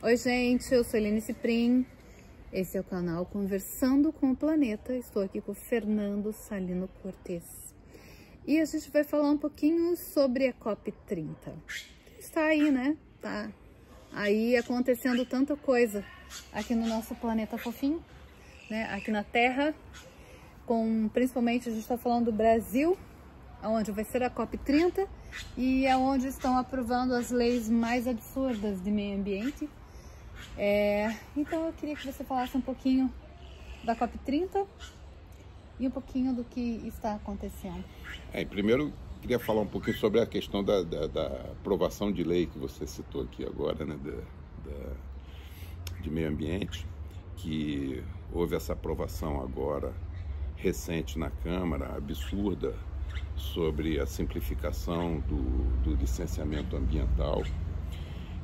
Oi gente, eu sou Eline Ciprim, esse é o canal Conversando com o Planeta. Estou aqui com o Fernando Salino Cortez e a gente vai falar um pouquinho sobre a COP30. Está aí, né? Tá aí acontecendo tanta coisa aqui no nosso planeta fofinho, né? Aqui na Terra, principalmente a gente está falando do Brasil, onde vai ser a COP30 e é onde estão aprovando as leis mais absurdas de meio ambiente. Então eu queria que você falasse um pouquinho da COP30 e um pouquinho do que está acontecendo. Primeiro, queria falar um pouquinho sobre a questão da aprovação de lei que você citou aqui agora, né, de meio ambiente, que houve essa aprovação agora recente na Câmara, absurda, sobre a simplificação do licenciamento ambiental,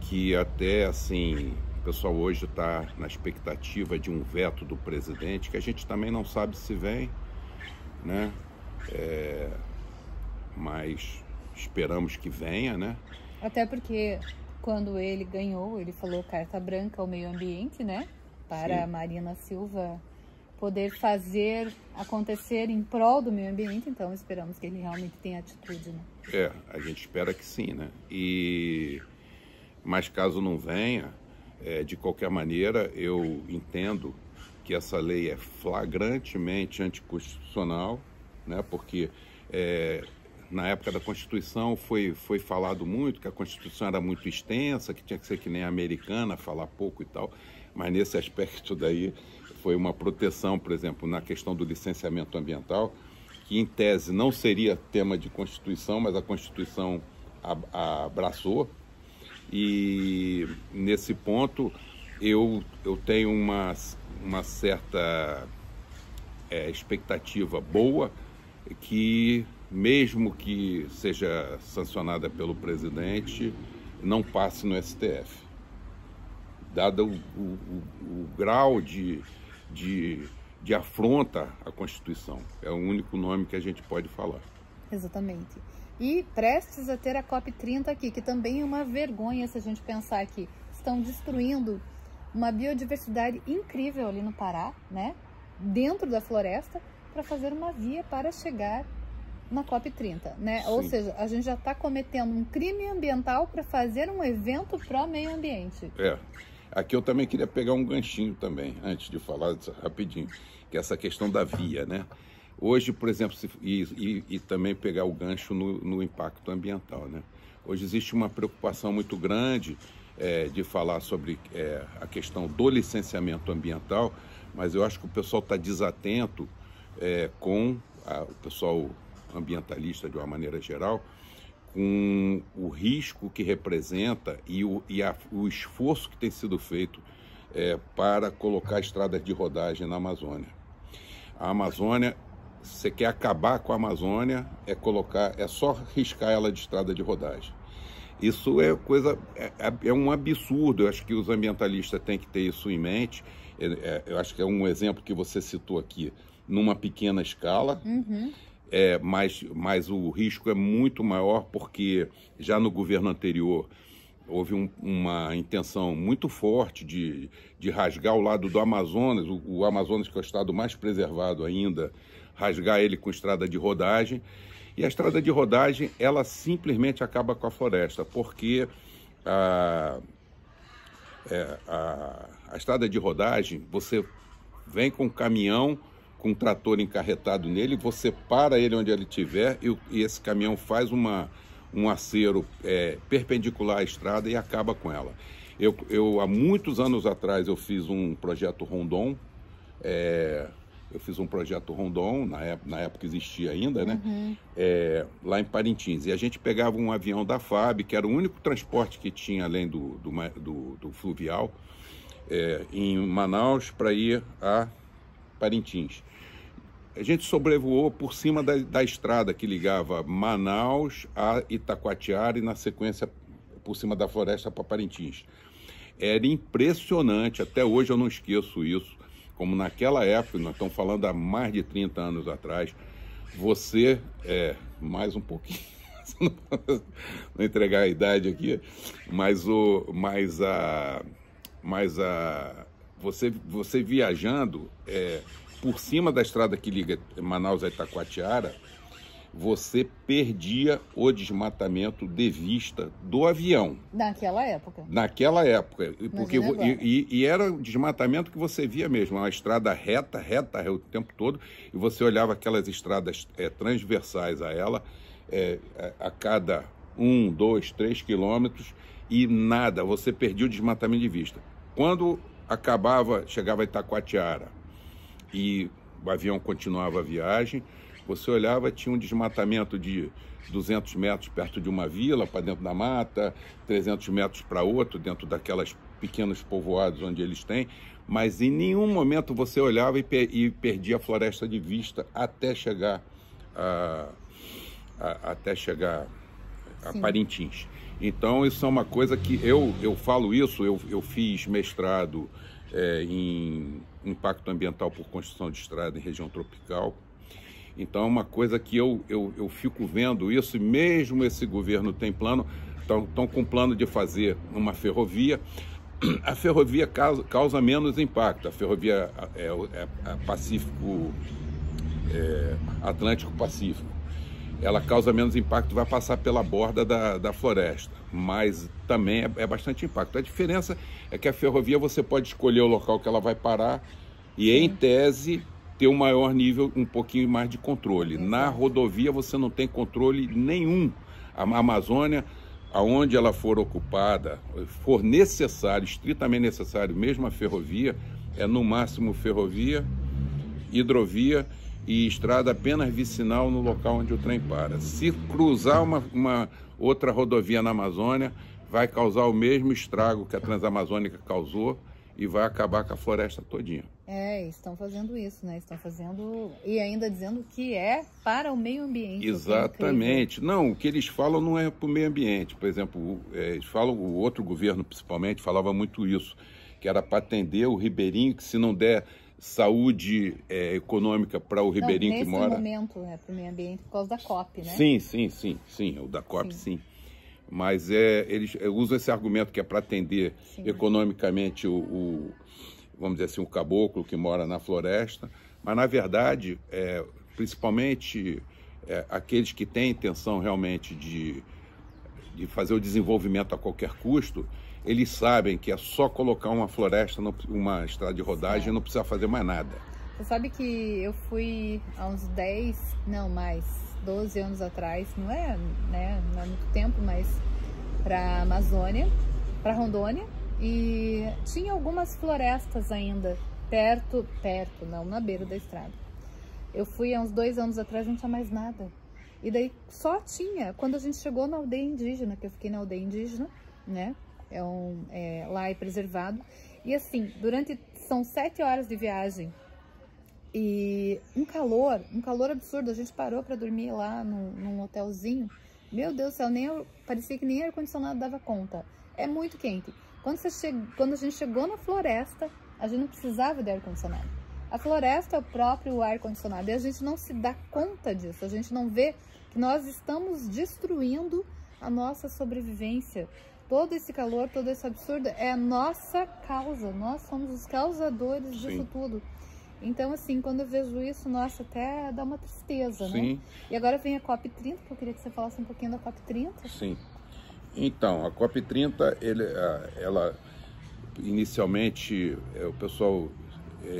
que até assim... O pessoal hoje está na expectativa de um veto do presidente, que a gente também não sabe se vem, né? Mas esperamos que venha, né? Até porque quando ele ganhou, ele falou carta branca ao meio ambiente, né? Para Sim. a Marina Silva poder fazer acontecer em prol do meio ambiente, então esperamos que ele realmente tenha atitude, né? A gente espera que sim, né? Mas caso não venha, de qualquer maneira, eu entendo que essa lei é flagrantemente anticonstitucional, né? Porque na época da Constituição foi falado muito que a Constituição era muito extensa, que tinha que ser que nem a americana, falar pouco e tal, mas nesse aspecto daí foi uma proteção, por exemplo, na questão do licenciamento ambiental, que em tese não seria tema de Constituição, mas a Constituição abraçou. E nesse ponto eu tenho uma certa expectativa boa que, mesmo que seja sancionada pelo presidente, não passe no STF. Dado o grau de afronta à Constituição. É o único nome que a gente pode falar. Exatamente. E prestes a ter a COP30 aqui, que também é uma vergonha se a gente pensar que estão destruindo uma biodiversidade incrível ali no Pará, né? Dentro da floresta, para fazer uma via para chegar na COP30, né? Sim. Ou seja, a gente já está cometendo um crime ambiental para fazer um evento pró meio ambiente. Aqui eu também queria pegar um ganchinho também, antes de falar disso, rapidinho, que é essa questão da via, né? Hoje, por exemplo, e também pegar o gancho no impacto ambiental, né? Hoje existe uma preocupação muito grande de falar sobre a questão do licenciamento ambiental, mas eu acho que o pessoal está desatento com o pessoal ambientalista de uma maneira geral, com o risco que representa e o esforço que tem sido feito para colocar estradas de rodagem na Amazônia. A Amazônia... Você quer acabar com a Amazônia, é só riscar ela de estrada de rodagem. Isso é um absurdo. Eu acho que os ambientalistas têm que ter isso em mente. Eu acho que é um exemplo que você citou aqui, numa pequena escala. Uhum. Mas o risco é muito maior, porque já no governo anterior houve uma intenção muito forte de rasgar o lado do Amazonas, o Amazonas, que é o estado mais preservado ainda, rasgar ele com estrada de rodagem. E a estrada de rodagem, ela simplesmente acaba com a floresta, porque a estrada de rodagem, você vem com um caminhão, com um trator encarretado nele, você para ele onde ele estiver e esse caminhão faz um acero perpendicular à estrada e acaba com ela. Há muitos anos atrás, eu fiz um projeto Rondon, na época existia ainda, né? Uhum. Lá em Parintins. E a gente pegava um avião da FAB, que era o único transporte que tinha além do fluvial, em Manaus, para ir a Parintins. A gente sobrevoou por cima da estrada que ligava Manaus a Itacoatiara e, na sequência, por cima da floresta para Parintins. Era impressionante, até hoje eu não esqueço isso, como naquela época, nós estamos falando há mais de 30 anos atrás, você, mais um pouquinho, não entregar a idade aqui, mas mas você viajando por cima da estrada que liga Manaus a Itacoatiara, você perdia o desmatamento de vista do avião. Naquela época. Naquela época. Porque, e era o desmatamento que você via mesmo, uma estrada reta o tempo todo, e você olhava aquelas estradas transversais a ela, a cada 1, 2, 3 quilômetros, e nada, você perdia o desmatamento de vista. Quando chegava a Itacoatiara e o avião continuava a viagem, você olhava, tinha um desmatamento de 200 metros perto de uma vila, para dentro da mata, 300 metros para outro, dentro daquelas pequenos povoados onde eles têm, mas em nenhum momento você olhava e perdia a floresta de vista até chegar a Parintins. Então, isso é uma coisa que eu falo isso, eu fiz mestrado em impacto ambiental por construção de estrada em região tropical. Então, é uma coisa que eu fico vendo isso, e mesmo esse governo tem plano, estão com plano de fazer uma ferrovia. A ferrovia causa menos impacto, a ferrovia Atlântico-Pacífico. Ela causa menos impacto, vai passar pela borda da floresta, mas também é bastante impacto. A diferença é que a ferrovia você pode escolher o local que ela vai parar e, em tese, ter um maior nível, um pouquinho mais de controle. Na rodovia você não tem controle nenhum. A Amazônia, aonde ela for ocupada, for necessário, estritamente necessário, mesmo a ferrovia, é no máximo ferrovia, hidrovia e estrada apenas vicinal no local onde o trem para. Se cruzar uma outra rodovia na Amazônia, vai causar o mesmo estrago que a Transamazônica causou e vai acabar com a floresta todinha. Estão fazendo isso, né? Estão fazendo e ainda dizendo que é para o meio ambiente. Exatamente. Não, o que eles falam não é para o meio ambiente. Por exemplo, eles falam, o outro governo principalmente falava muito isso, que era para atender o ribeirinho, que se não der saúde econômica para o ribeirinho que mora... Nesse momento, para o meio ambiente, por causa da COP, né? Sim, o da COP, sim. Mas eles usam esse argumento que é para atender economicamente vamos dizer assim, o caboclo que mora na floresta, mas na verdade, principalmente aqueles que têm intenção realmente de fazer o desenvolvimento a qualquer custo, eles sabem que é só colocar uma floresta, uma estrada de rodagem e não precisa fazer mais nada. Você sabe que eu fui há uns 12 anos atrás, não é muito tempo, mas para a Amazônia, para Rondônia, e tinha algumas florestas ainda perto, não, na beira da estrada. Eu fui há uns 2 anos atrás, não tinha mais nada. E daí só tinha, quando a gente chegou na aldeia indígena, que eu fiquei na aldeia indígena, né? Lá é preservado. E assim, são 7 horas de viagem. E um calor absurdo. A gente parou para dormir lá num hotelzinho. Meu Deus do céu, parecia que nem ar-condicionado dava conta. É muito quente. Quando a gente chegou na floresta, a gente não precisava de ar-condicionado. A floresta é o próprio ar-condicionado. E a gente não se dá conta disso. A gente não vê que nós estamos destruindo a nossa sobrevivência. Todo esse calor, todo esse absurdo é a nossa causa. Nós somos os causadores disso tudo. Então, assim, quando eu vejo isso, nossa, até dá uma tristeza, né? E agora vem a COP30, que eu queria que você falasse um pouquinho da COP30. Sim. Então, a COP30, ela inicialmente, o pessoal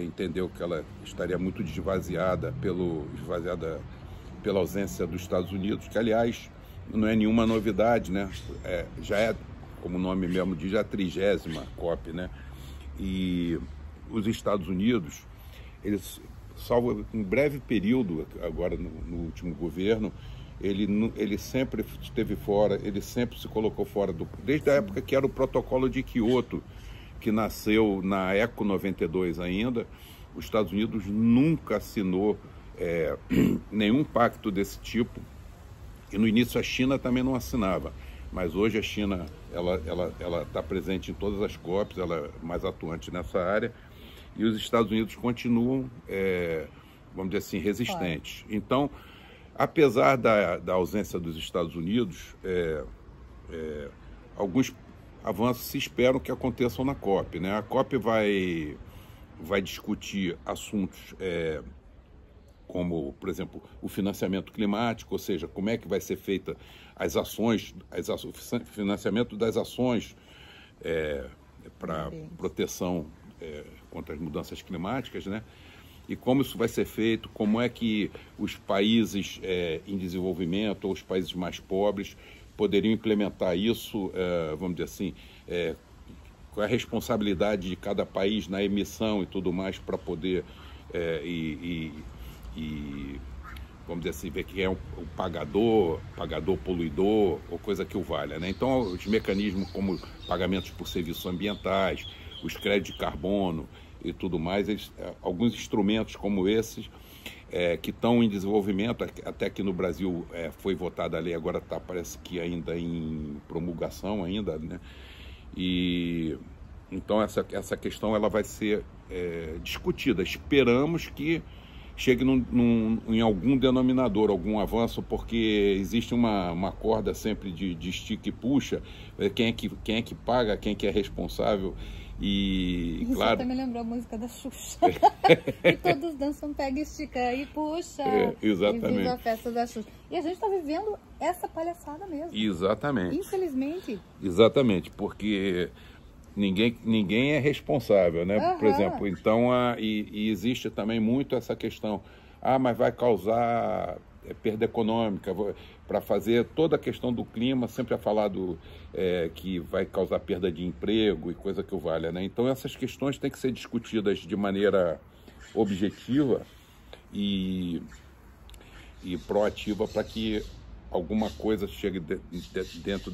entendeu que ela estaria muito esvaziada pela ausência dos Estados Unidos, que, aliás, não é nenhuma novidade, né? Já é, como o nome mesmo diz, a 30ª COP, né? E os Estados Unidos, eles, salvo um breve período, agora no último governo, ele sempre esteve fora, ele sempre se colocou fora, desde a época que era o protocolo de Kyoto, que nasceu na ECO 92 ainda, os Estados Unidos nunca assinou nenhum pacto desse tipo, e no início a China também não assinava, mas hoje a China ela está presente em todas as COPs, ela é mais atuante nessa área, e os Estados Unidos continuam, vamos dizer assim, resistentes. Então, apesar da ausência dos Estados Unidos, avanços se esperam que aconteçam na COP, né? A COP vai discutir assuntos como, por exemplo, o financiamento climático, ou seja, como é que vai ser feita as ações, o financiamento das ações para proteção contra as mudanças climáticas, né? E como isso vai ser feito, como é que os países em desenvolvimento ou os países mais pobres poderiam implementar isso, vamos dizer assim, com a responsabilidade de cada país na emissão e tudo mais para poder vamos dizer assim, ver quem é o pagador poluidor ou coisa que o valha, né? Então, os mecanismos como pagamentos por serviços ambientais, os créditos de carbono e tudo mais, alguns instrumentos como esses que estão em desenvolvimento, até aqui no Brasil foi votada a lei, agora está, parece que ainda em promulgação ainda, né? E então essa questão ela vai ser discutida. Esperamos que chegue em algum denominador, algum avanço, porque existe uma corda sempre de estica e puxa, quem é que paga, quem é que é responsável. E, isso claro, até me lembrou a música da Xuxa. E todos dançam, pega, estica e puxa. Exatamente. E viva a festa da Xuxa. E a gente está vivendo essa palhaçada mesmo. Exatamente. Infelizmente. Exatamente, porque ninguém é responsável, né? Uhum. Por exemplo, então, e existe também muito essa questão, mas vai causar perda econômica, para fazer toda a questão do clima, sempre é falado que vai causar perda de emprego e coisa que o valha, né? Então, essas questões têm que ser discutidas de maneira objetiva e proativa para que alguma coisa chegue dentro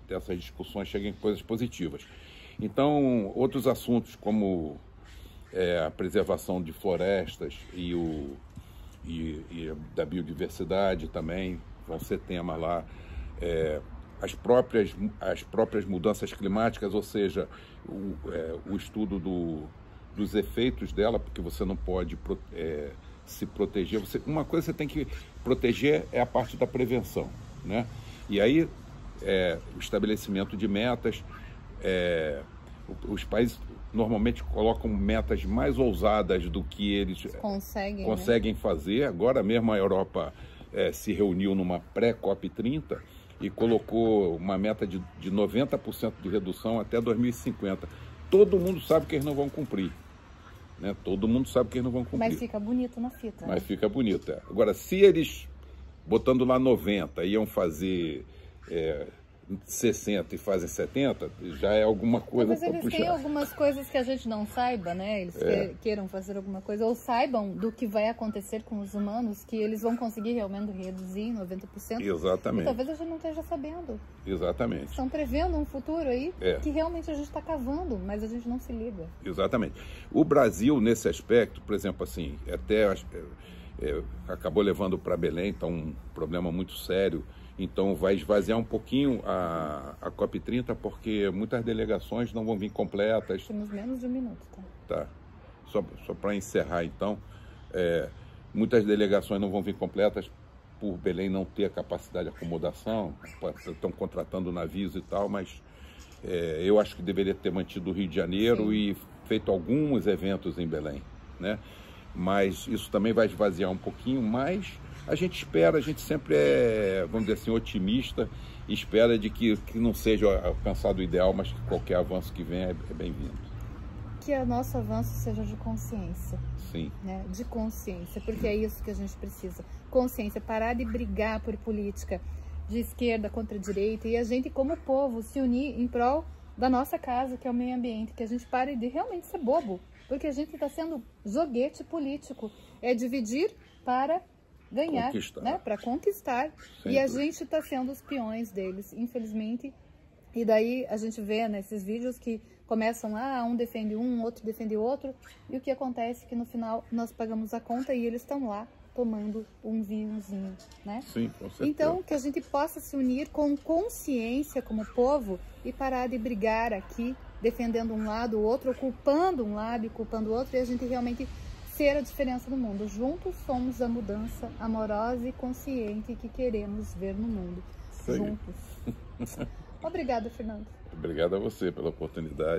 dessas discussões, cheguem coisas positivas. Então, outros assuntos como a preservação de florestas e da biodiversidade também vão ser tema lá. As próprias mudanças climáticas, ou seja, o estudo dos efeitos dela, porque você não pode se proteger. Uma coisa que você tem que proteger é a parte da prevenção, né? E aí, o estabelecimento de metas, os países normalmente colocam metas mais ousadas do que eles conseguem fazer. Agora mesmo a Europa se reuniu numa pré-COP30 e colocou uma meta de 90% de redução até 2050. Todo mundo sabe que eles não vão cumprir, né? Todo mundo sabe que eles não vão cumprir. Mas fica bonito na fita. Mas fica bonito. Agora, se eles, botando lá 90, iam fazer 60 e fazem 70, já é alguma coisa para puxar. Mas eles têm algumas coisas que a gente não saiba, né? Eles queiram fazer alguma coisa, ou saibam do que vai acontecer com os humanos, que eles vão conseguir realmente reduzir em 90%. Exatamente. E talvez a gente não esteja sabendo. Exatamente. Estão prevendo um futuro aí que realmente a gente está cavando, mas a gente não se liga. Exatamente. O Brasil, nesse aspecto, por exemplo, assim, até acabou levando para Belém, então um problema muito sério. Então vai esvaziar um pouquinho a COP30, porque muitas delegações não vão vir completas. Temos menos de um minuto, tá? Tá. Só para encerrar, então, muitas delegações não vão vir completas por Belém não ter a capacidade de acomodação, estão contratando navios e tal, mas eu acho que deveria ter mantido o Rio de Janeiro e feito alguns eventos em Belém, né? Mas isso também vai esvaziar um pouquinho, mas a gente sempre vamos dizer assim, otimista, e espera de que não seja alcançado o ideal, mas que qualquer avanço que venha é bem-vindo. Que o nosso avanço seja de consciência. Sim. Né? De consciência, porque é isso que a gente precisa. Consciência, parar de brigar por política de esquerda contra direita, e a gente, como povo, se unir em prol da nossa casa, que é o meio ambiente, que a gente pare de realmente ser bobo, porque a gente está sendo joguete político. É dividir para ganhar, né? Para conquistar. Sempre. E a gente está sendo os peões deles, infelizmente. E daí a gente vê nesses vídeos que começam lá, um defende um, outro defende o outro, e o que acontece é que no final nós pagamos a conta e eles estão lá tomando um vinhozinho, né? Sim, com certeza. Então, que a gente possa se unir com consciência como povo e parar de brigar aqui, defendendo um lado, o outro, culpando um lado e culpando o outro, e a gente realmente ser a diferença no mundo. Juntos somos a mudança amorosa e consciente que queremos ver no mundo. Juntos. Obrigada, Fernando. Obrigado a você pela oportunidade.